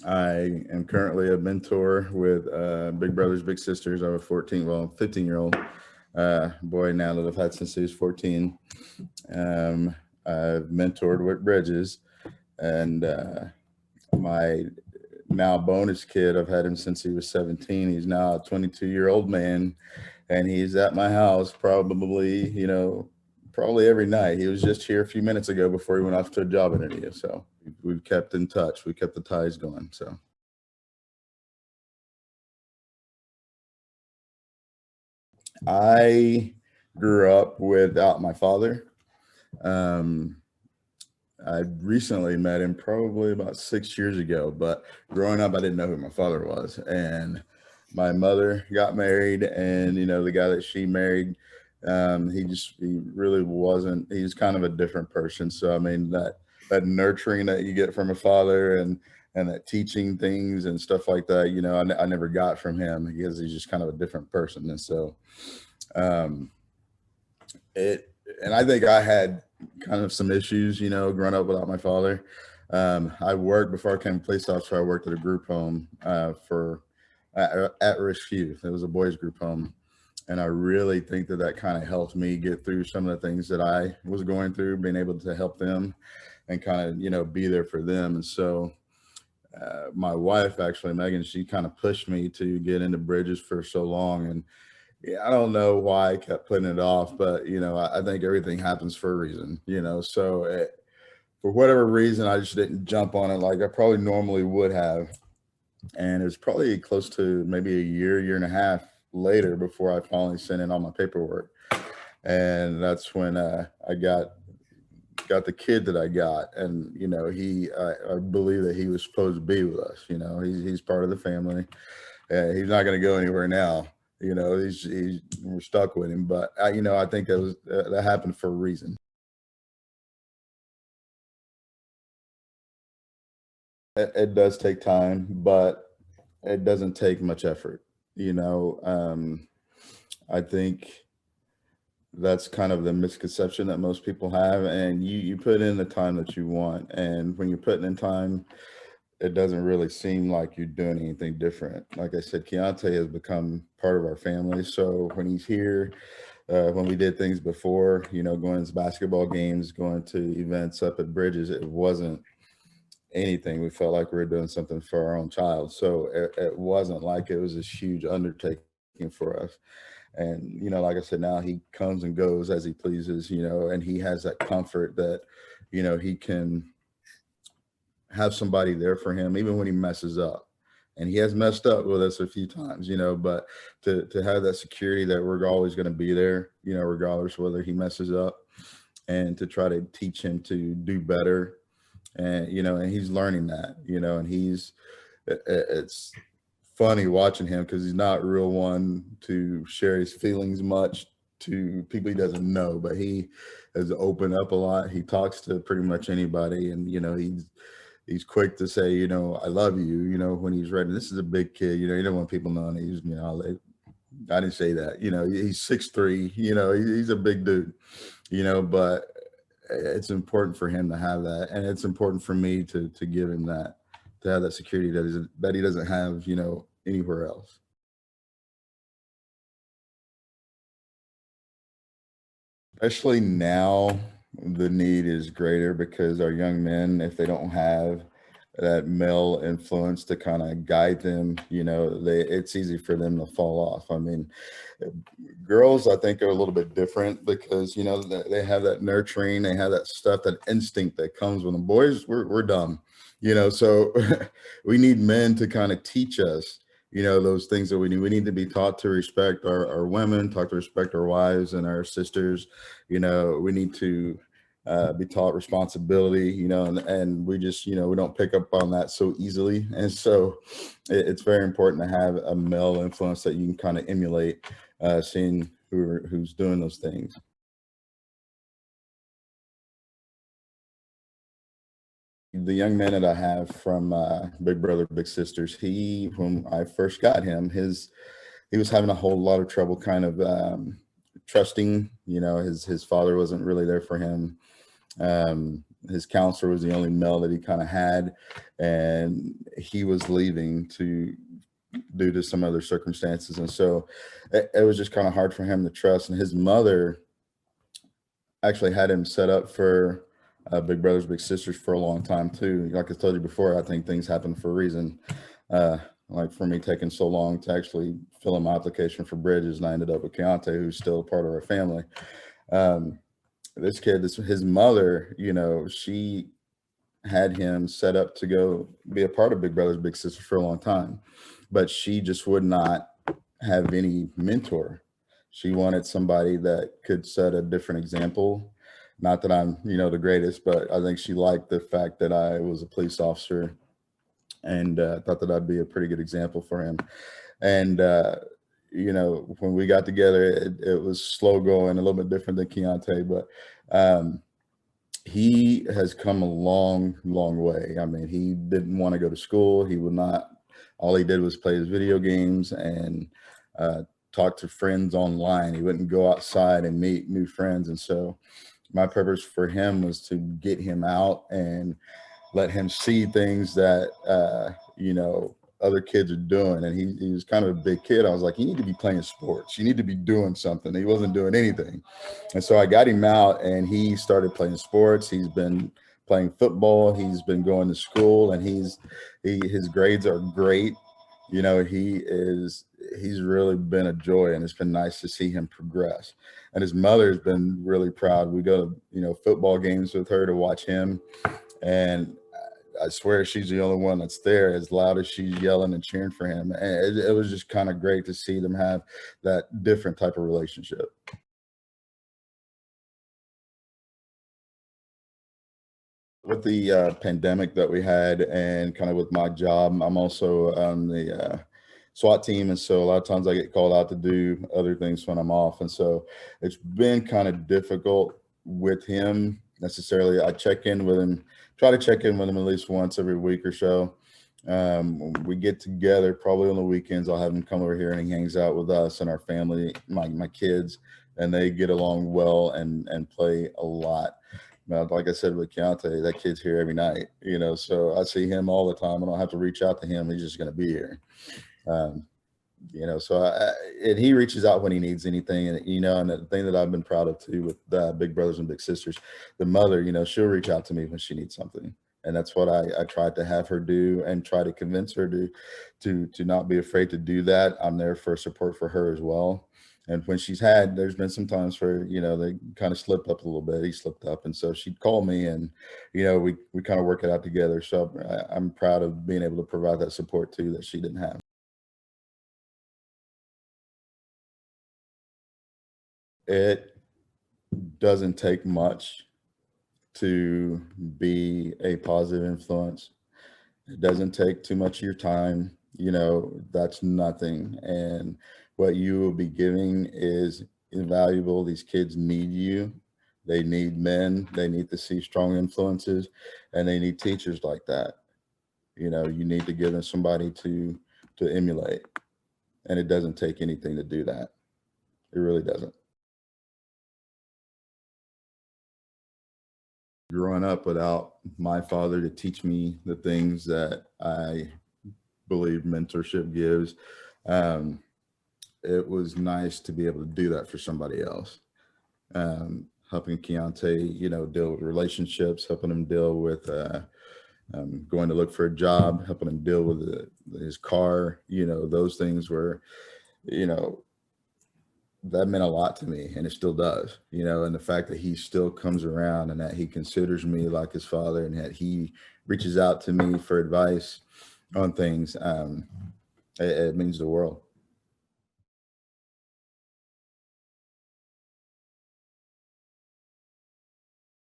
I am currently a mentor with Big Brothers Big Sisters. I have a 15-year-old boy now that I've had since he was 14. Um, I've mentored with Bridges, and my now bonus kid, I've had him since he was 17. He's now a 22-year-old man, and he's at my house probably, probably every night. He was just here a few minutes ago before he went off to a job interview. So we've kept in touch. We kept the ties going. So I grew up without my father. Um, I recently met him probably about 6 years ago, but growing up, I didn't know who my father was. And my mother got married, and the guy that she married, he really wasn't. He's kind of a different person. So I mean that nurturing that you get from a father and that teaching things and stuff like that, I never got from him because he's just kind of a different person. And so um, it and I think I had kind of some issues, growing up without my father. I worked before I became a police officer. I worked at a group home for at-risk youth. It was a boys group home, and I really think that kind of helped me get through some of the things that I was going through, being able to help them and kind of be there for them. And so my wife, actually Megan, she kind of pushed me to get into Bridges for so long, and yeah, I don't know why I kept putting it off, but I think everything happens for a reason. So for whatever reason, I just didn't jump on it like I probably normally would have, and it was probably close to maybe a year and a half later before I finally sent in all my paperwork, and that's when I got the kid that I got, and I believe that he was supposed to be with us. He's part of the family. He's not going to go anywhere now. We're stuck with him. But I think that happened for a reason. It does take time, but it doesn't take much effort. I think that's kind of the misconception that most people have, and you put in the time that you want, and when you're putting in time, it doesn't really seem like you're doing anything different. Like I said, Keyante has become part of our family. So when he's here, when we did things before, going to basketball games, going to events up at Bridges, it wasn't anything. We felt like we were doing something for our own child. So it wasn't like it was this huge undertaking for us. And, like I said, now he comes and goes as he pleases, and he has that comfort that, he can have somebody there for him even when he messes up. And he has messed up with us a few times, but to have that security that we're always going to be there, regardless whether he messes up, and to try to teach him to do better. And and he's learning that, and it's funny watching him because he's not real one to share his feelings much to people he doesn't know, but he has opened up a lot. He talks to pretty much anybody, and he's quick to say, I love you, when he's ready. This is a big kid, you don't want people knowing he's, I didn't say that, he's 6'3", he's a big dude, but it's important for him to have that. And it's important for me to give him that, to have that security that he doesn't have, anywhere else. Especially now, the need is greater because our young men, if they don't have that male influence to kind of guide them, it's easy for them to fall off. I mean, girls, I think, are a little bit different because they have that nurturing, they have that stuff, that instinct that comes with them. Boys, we're dumb, so we need men to kind of teach us, those things that we need. We need to be taught to respect our women, taught to respect our wives and our sisters. We need to be taught responsibility, and we just, we don't pick up on that so easily. And so it's very important to have a male influence that you can kind of emulate, seeing who's doing those things. The young man that I have from Big Brother Big Sisters, when I first got him, he was having a whole lot of trouble kind of trusting. His father wasn't really there for him. his counselor was the only male that he kind of had, and he was leaving to due to some other circumstances. And so it was just kind of hard for him to trust. And his mother actually had him set up for Big Brothers Big Sisters for a long time too. Like I told you before, I think things happen for a reason. Like for me taking so long to actually fill in my application for Bridges, and I ended up with Keyante, who's still a part of our family. This kid, his mother, she had him set up to go be a part of Big Brothers Big Sisters for a long time, but she just would not have any mentor. She wanted somebody that could set a different example. Not that I'm, the greatest, but I think she liked the fact that I was a police officer, and thought that I'd be a pretty good example for him. And, when we got together, it was slow going, a little bit different than Keyante, but he has come a long, long way. I mean, he didn't want to go to school. He would not, all he did was play his video games and talk to friends online. He wouldn't go outside and meet new friends. And so my purpose for him was to get him out and let him see things that, other kids are doing. And he was kind of a big kid. I was like, you need to be playing sports. You need to be doing something. He wasn't doing anything. And so I got him out, and he started playing sports. He's been playing football. He's been going to school, and his grades are great. He's really been a joy, and it's been nice to see him progress. And his mother's been really proud. We go to, football games with her to watch him. And I swear she's the only one that's there as loud as she's yelling and cheering for him. And it was just kind of great to see them have that different type of relationship. With the pandemic that we had, and kind of with my job, I'm also on the SWAT team. And so a lot of times I get called out to do other things when I'm off. And so it's been kind of difficult with him necessarily. I check in with him, try to check in with him at least once every week or so. We get together probably on the weekends. I'll have him come over here and he hangs out with us and our family, my kids, and they get along well and play a lot. Like I said with Keyante, that kid's here every night, so I see him all the time. I don't have to reach out to him. He's just going to be here. And he reaches out when he needs anything. And, and the thing that I've been proud of too with Big Brothers and Big Sisters, the mother, she'll reach out to me when she needs something. And that's what I tried to have her do, and try to convince her to not be afraid to do that. I'm there for support for her as well. And when there's been some times where, they kind of slipped up a little bit. He slipped up. And so she'd call me, and, we kind of work it out together. So I'm proud of being able to provide that support too, that she didn't have. It doesn't take much to be a positive influence. It doesn't take too much of your time. That's nothing. And what you will be giving is invaluable. These kids need you. They need men. They need to see strong influences, and they need teachers like that. You need to give them somebody to emulate. And it doesn't take anything to do that. It really doesn't. Growing up without my father to teach me the things that I believe mentorship gives, it was nice to be able to do that for somebody else. Helping Keyante, deal with relationships, helping him deal with going to look for a job, helping him deal with his car, those things were, that meant a lot to me, and it still does, and the fact that he still comes around, and that he considers me like his father, and that he reaches out to me for advice on things, it means the world.